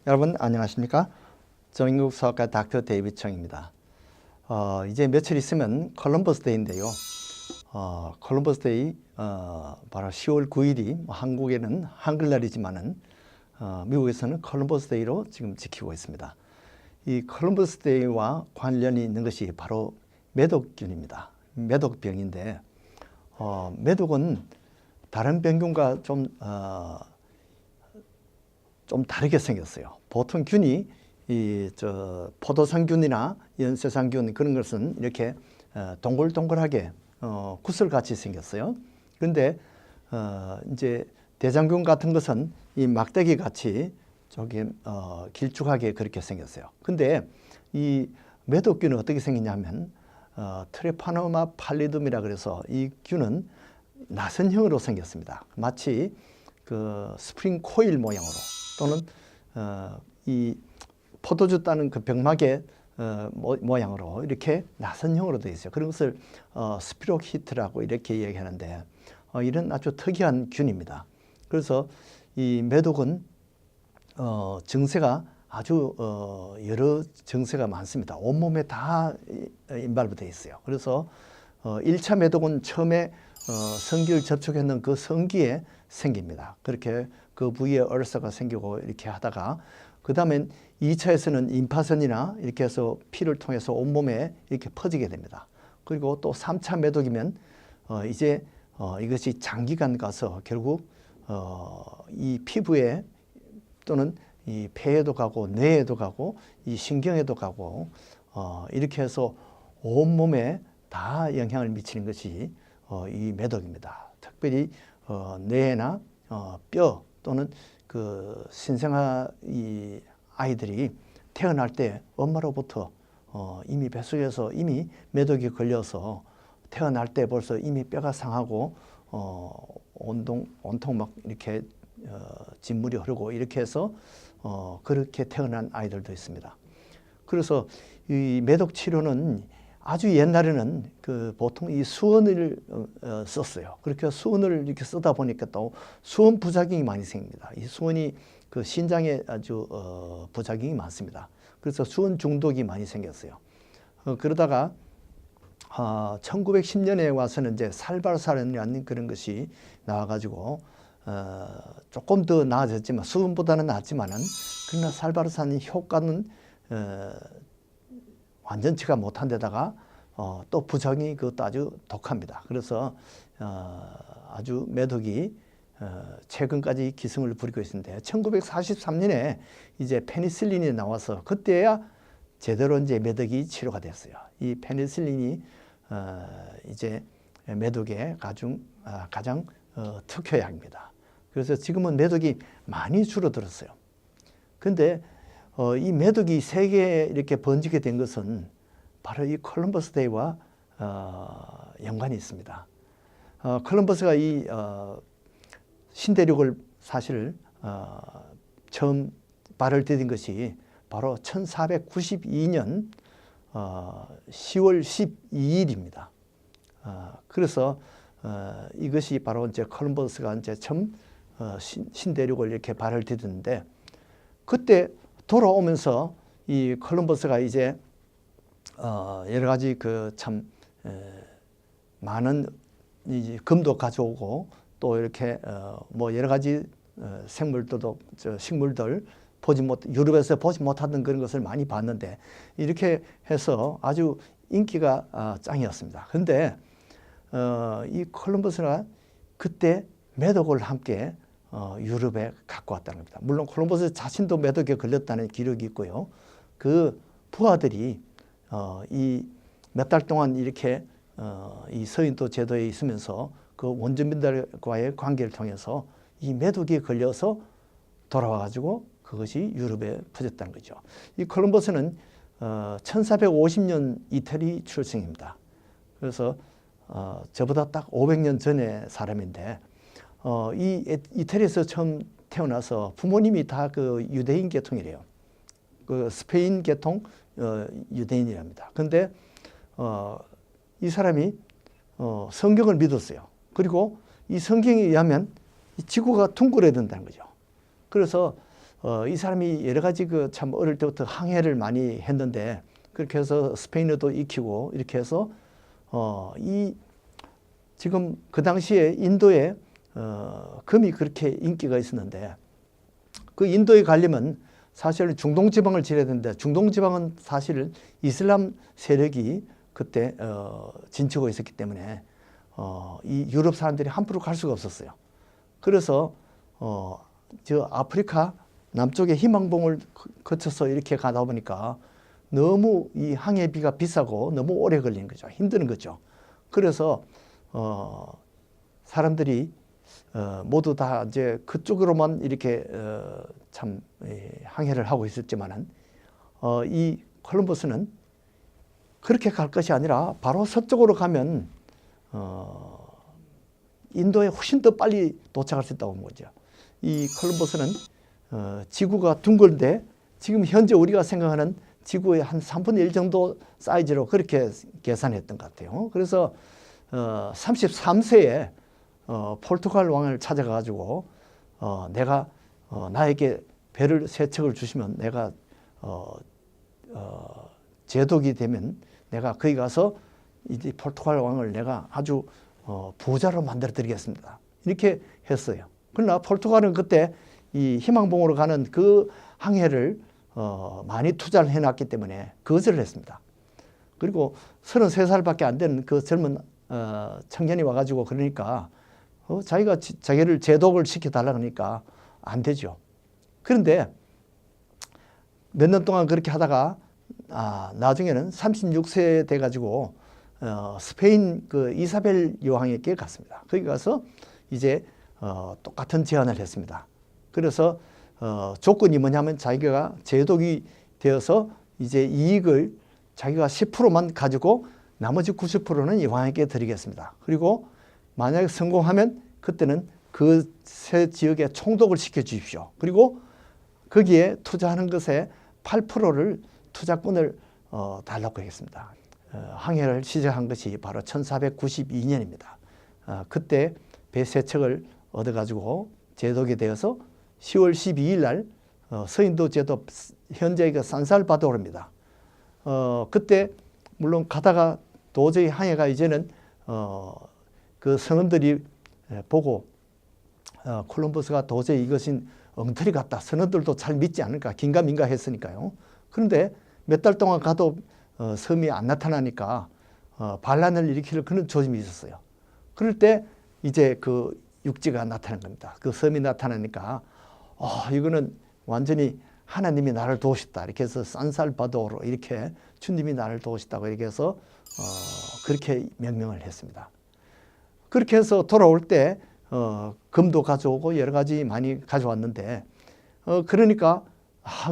여러분 안녕하십니까? 정인국 수학과 닥터 데이비드 청입니다. 이제 며칠 있으면 콜럼버스 데이인데요. 콜럼버스 데이 바로 10월 9일이 한국에는 한글날이지만은 미국에서는 콜럼버스 데이로 지금 지키고 있습니다. 이 콜럼버스 데이와 관련이 있는 것이 바로 매독균입니다. 매독병인데 매독은 다른 병균과 좀 다르게 생겼어요. 보통 균이 포도상균이나 연쇄상균 그런 것은 이렇게 동글동글하게 구슬같이 생겼어요. 그런데 이제 대장균 같은 것은 이 막대기 같이 길쭉하게 그렇게 생겼어요. 근데 이 매독균은 어떻게 생기냐면 트레파노마 팔리둠이라 그래서 이 균은 나선형으로 생겼습니다. 마치 그 스프링 코일 모양으로 또는 이 포도주 따는 그 병막의 모양으로 이렇게 나선형으로 되어 있어요. 그런 것을 스피로히트라고 이렇게 얘기하는데 이런 아주 특이한 균입니다. 그래서 이 매독은 증세가 아주 여러 증세가 많습니다. 온몸에 다 인발부 되어 있어요. 그래서 1차 매독은 처음에 성기를 접촉했는 그 성기에 생깁니다. 그렇게 그 부위에 얼서가 생기고 이렇게 하다가 그 다음엔 2차에서는 임파선이나 이렇게 해서 피를 통해서 온몸에 이렇게 퍼지게 됩니다. 그리고 또 3차 매독이면 이제 이것이 장기간 가서 결국 이 피부에 또는 이 폐에도 가고 뇌에도 가고 이 신경에도 가고 이렇게 해서 온몸에 다 영향을 미치는 것이 이 매독입니다. 특별히 뇌나 뼈 또는 그 신생아 이 아이들이 태어날 때 엄마로부터 이미 뱃속에서 이미 매독이 걸려서 태어날 때 벌써 이미 뼈가 상하고 온통 막 이렇게 진물이 흐르고 이렇게 해서 그렇게 태어난 아이들도 있습니다. 그래서 이 매독 치료는 아주 옛날에는 그 보통 이 수은을 썼어요. 그렇게 수은을 이렇게 쓰다 보니까 또 수은 부작용이 많이 생깁니다. 이 수은이 그 신장에 아주 부작용이 많습니다. 그래서 수은 중독이 많이 생겼어요. 그러다가 1910년에 와서는 이제 살바르산이라는 그런 것이 나와가지고 조금 더 나아졌지만 수은보다는 낫지만은 그러나 살바르산의 효과는 완전치가 못한 데다가 또 부작용이 그것도 아주 독합니다. 그래서 아주 매독이 최근까지 기승을 부리고 있는데 1943년에 이제 페니실린이 나와서 그때야 제대로 이제 매독이 치료가 됐어요. 이 페니실린이 이제 매독의 가장 특효약입니다. 그래서 지금은 매독이 많이 줄어들었어요. 근데 이 매독이 세계에 이렇게 번지게 된 것은 바로 이 콜럼버스 데이와 연관이 있습니다. 콜럼버스가 이 신대륙을 사실 처음 발을 디딘 것이 바로 1492년 10월 12일입니다. 그래서 이것이 바로 이제 콜럼버스가 이제 처음 신대륙을 이렇게 발을 디딘데 그때 돌아오면서 이 콜럼버스가 이제 여러 가지 그 참 많은 이제 금도 가져오고 또 이렇게 뭐 여러 가지 생물들도 식물들 유럽에서 보지 못하던 그런 것을 많이 봤는데 이렇게 해서 아주 인기가 짱이었습니다. 그런데 이 콜럼버스가 그때 매독을 함께 유럽에 갖고 왔다는 겁니다. 물론 콜럼버스 자신도 매독에 걸렸다는 기록이 있고요. 그 부하들이 이 몇 달 동안 이렇게 이 서인도 제도에 있으면서 그 원주민들과의 관계를 통해서 이 매독에 걸려서 돌아와가지고 그것이 유럽에 퍼졌다는 거죠. 이 콜럼버스는 1450년 이태리 출생입니다. 그래서 저보다 딱 500년 전의 사람인데 이 이태리에서 처음 태어나서 부모님이 다 그 유대인 계통이래요. 그 스페인 계통 유대인이랍니다. 그런데 이 사람이 성경을 믿었어요. 그리고 이 성경에 의하면 이 지구가 둥글어야 된다는 거죠. 그래서 이 사람이 여러 가지 그 참 어릴 때부터 항해를 많이 했는데 그렇게 해서 스페인어도 익히고 이렇게 해서 이 지금 그 당시에 인도에 금이 그렇게 인기가 있었는데 그 인도에 가려면 사실 중동 지방을 지려야 되는데 중동 지방은 사실 이슬람 세력이 그때 진치고 있었기 때문에 이 유럽 사람들이 함부로 갈 수가 없었어요. 그래서 저 아프리카 남쪽의 희망봉을 거쳐서 이렇게 가다 보니까 너무 이 항해비가 비싸고 너무 오래 걸리는 거죠. 힘드는 거죠. 그래서 사람들이 모두 다 이제 그쪽으로만 이렇게 참 항해를 하고 있었지만은 이 콜럼버스는 그렇게 갈 것이 아니라 바로 서쪽으로 가면 인도에 훨씬 더 빨리 도착할 수 있다고 본 거죠. 이 콜럼버스는 지구가 둥글데 지금 현재 우리가 생각하는 지구의 한 3분의 1 정도 사이즈로 그렇게 계산했던 것 같아요. 그래서 33세에 포르투갈 왕을 찾아가지고 내가 나에게 배를 3척을 주시면 내가 제독이 되면 내가 거기 가서 이제 포르투갈 왕을 내가 아주 부자로 만들어 드리겠습니다. 이렇게 했어요. 그러나 포르투갈은 그때 이 희망봉으로 가는 그 항해를 많이 투자를 해놨기 때문에 거절을 했습니다. 그리고 33살밖에 안 되는 그 젊은 청년이 와가지고 그러니까 자기가 자기를 제독을 시켜달라 그러니까 안 되죠. 그런데 몇 년 동안 그렇게 하다가 나중에는 36세 돼가지고 스페인 그 이사벨 여왕에게 갔습니다. 거기 가서 이제 똑같은 제안을 했습니다. 그래서 조건이 뭐냐면 자기가 제독이 되어서 이제 이익을 자기가 10%만 가지고 나머지 90%는 여왕에게 드리겠습니다. 그리고 만약에 성공하면 그때는 그 세 지역에 총독을 시켜 주십시오. 그리고 거기에 투자하는 것에 8%를 투자권을 달라고 했습니다. 항해를 시작한 것이 바로 1492년입니다. 그때 배 3척을 얻어가지고 제독이 되어서 10월 12일 날 서인도 제도 현재의 그 산살바도르입니다. 그때 물론 가다가 도저히 항해가 이제는 그 성은들이 보고 콜럼버스가 도저히 이것은 엉터리 같다. 선원들도 잘 믿지 않을까. 긴가민가 했으니까요. 그런데 몇 달 동안 가도 섬이 안 나타나니까 반란을 일으킬 그런 조짐이 있었어요. 그럴 때 이제 그 육지가 나타난 겁니다. 그 섬이 나타나니까 이거는 완전히 하나님이 나를 도우셨다. 이렇게 해서 산살바도르 이렇게 주님이 나를 도우셨다고 이렇게 해서 그렇게 명명을 했습니다. 그렇게 해서 돌아올 때 금도 가져오고 여러 가지 많이 가져왔는데 그러니까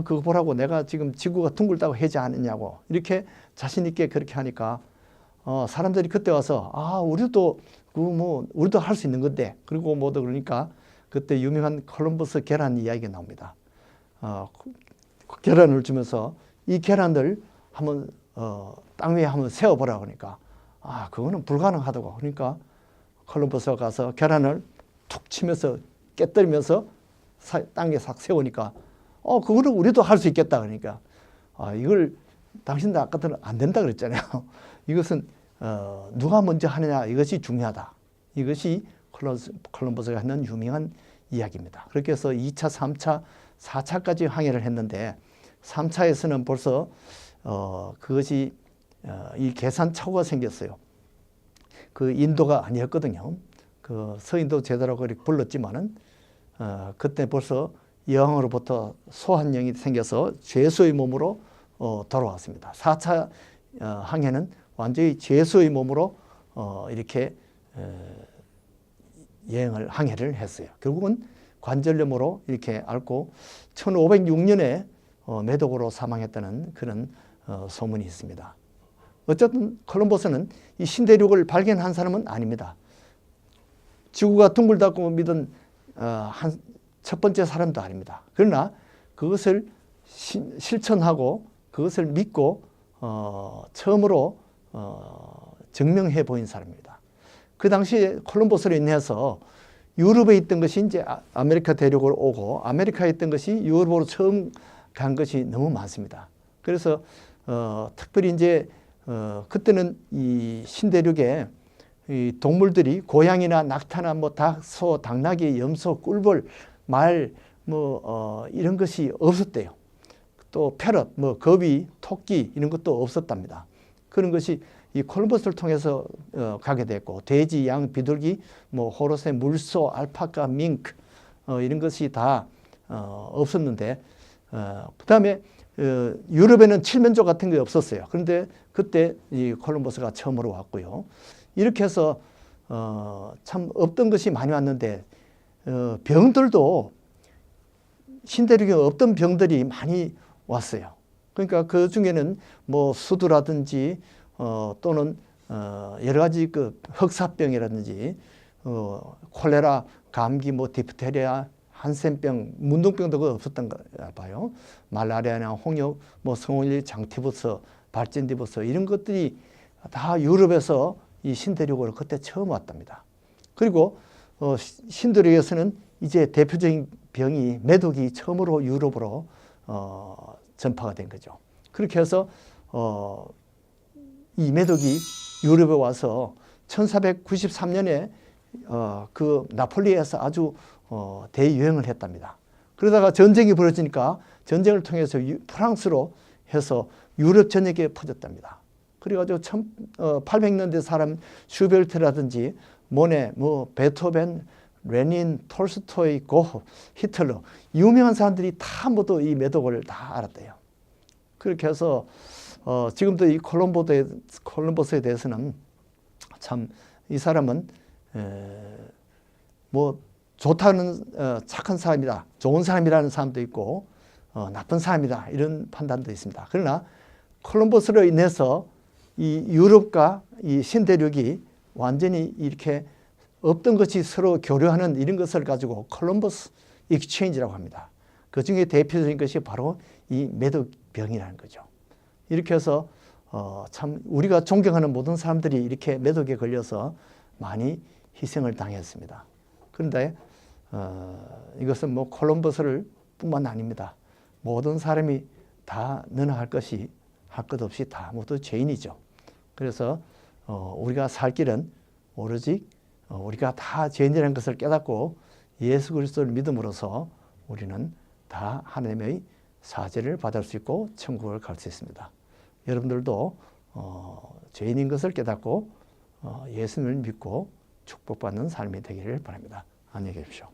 그거 보라고 내가 지금 지구가 둥글다고 하지 않느냐고 이렇게 자신 있게 그렇게 하니까 사람들이 그때 와서 우리도 우리도 할 수 있는 건데 그리고 뭐도 그러니까 그때 유명한 콜럼버스 계란 이야기가 나옵니다. 계란을 주면서 이 계란을 한번 땅 위에 한번 세워보라 그러니까 그거는 불가능하다고 그러니까 콜럼버스가 가서 계란을 툭 치면서 깨뜨리면서 땅에 싹 세우니까 그거는 우리도 할 수 있겠다 그러니까 이걸 당신들 아까는 안 된다 그랬잖아요. 이것은 누가 먼저 하느냐 이것이 중요하다. 이것이 콜럼버스가 하는 유명한 이야기입니다. 그렇게 해서 2차, 3차, 4차까지 항해를 했는데 3차에서는 벌써 그것이 이 계산착오가 생겼어요. 그 인도가 아니었거든요. 그 서인도 제도라고 불렀지만은 그때 벌써 여왕으로부터 소환령이 생겨서 죄수의 몸으로 돌아왔습니다. 4차 항해는 완전히 죄수의 몸으로 이렇게 항해를 했어요. 결국은 관절염으로 이렇게 앓고 1506년에 매독으로 사망했다는 그런 소문이 있습니다. 어쨌든 콜럼버스는 이 신대륙을 발견한 사람은 아닙니다. 지구가 둥글다고 믿은 첫 번째 사람도 아닙니다. 그러나 그것을 실천하고 그것을 믿고 처음으로 증명해 보인 사람입니다. 그 당시에 콜럼버스로 인해서 유럽에 있던 것이 이제 아메리카 대륙으로 오고 아메리카에 있던 것이 유럽으로 처음 간 것이 너무 많습니다. 그래서 특별히 이제 그때는 이 신대륙에 이 동물들이 고양이나 낙타나 뭐 닭, 소, 당나귀, 염소, 꿀벌, 말 뭐 이런 것이 없었대요. 또 패럿, 뭐 거위, 토끼 이런 것도 없었답니다. 그런 것이 이 콜럼버스를 통해서 가게 됐고 돼지, 양, 비둘기, 뭐 호로새, 물소, 알파카, 밍크 이런 것이 다 없었는데 그다음에 유럽에는 칠면조 같은 게 없었어요. 그런데 그때 이 콜럼버스가 처음으로 왔고요. 이렇게 해서 참 없던 것이 많이 왔는데 병들도 신대륙에 없던 병들이 많이 왔어요. 그러니까 그 중에는 뭐 수두라든지 또는 여러 가지 그 흑사병이라든지 콜레라, 감기, 뭐 디프테리아, 한센병, 문둥병도 없었던 거 봐요. 말라리아나 홍역, 뭐 성원일, 장티부스, 발진디부스 이런 것들이 다 유럽에서 이 신대륙으로 그때 처음 왔답니다. 그리고 신대륙에서는 이제 대표적인 병이 메독이 처음으로 유럽으로 전파가 된 거죠. 그렇게 해서 이 메독이 유럽에 와서 1493년에 그 나폴리에서 아주 대유행을 했답니다. 그러다가 전쟁이 벌어지니까 전쟁을 통해서 프랑스로 해서 유럽 전역에 퍼졌답니다. 그래가지고 1800년대 사람 슈베르트라든지 모네, 뭐 베토벤, 레닌, 톨스토이, 고흐, 히틀러 유명한 사람들이 다 모두 이 메독을 다 알았대요. 그렇게 해서 지금도 이 콜럼버스에 대해서는 참 이 사람은 뭐 좋다는 착한 사람이다, 좋은 사람이라는 사람도 있고 나쁜 사람이다 이런 판단도 있습니다. 그러나 콜럼버스로 인해서 이 유럽과 이 신대륙이 완전히 이렇게 없던 것이 서로 교류하는 이런 것을 가지고 콜럼버스 익스체인지라고 합니다. 그 중에 대표적인 것이 바로 이 메독병이라는 거죠. 이렇게 해서 참 우리가 존경하는 모든 사람들이 이렇게 메독에 걸려서 많이 희생을 당했습니다. 그런데 이것은 뭐 콜럼버스를 뿐만 아닙니다. 모든 사람이 다 너나 할 것이 할 것 없이 다 모두 죄인이죠. 그래서 우리가 살 길은 오로지 우리가 다 죄인이라는 것을 깨닫고 예수 그리스도를 믿음으로써 우리는 다 하나님의 사죄를 받을 수 있고 천국을 갈 수 있습니다. 여러분들도 죄인인 것을 깨닫고 예수님을 믿고 축복받는 삶이 되기를 바랍니다. 안녕히 계십시오.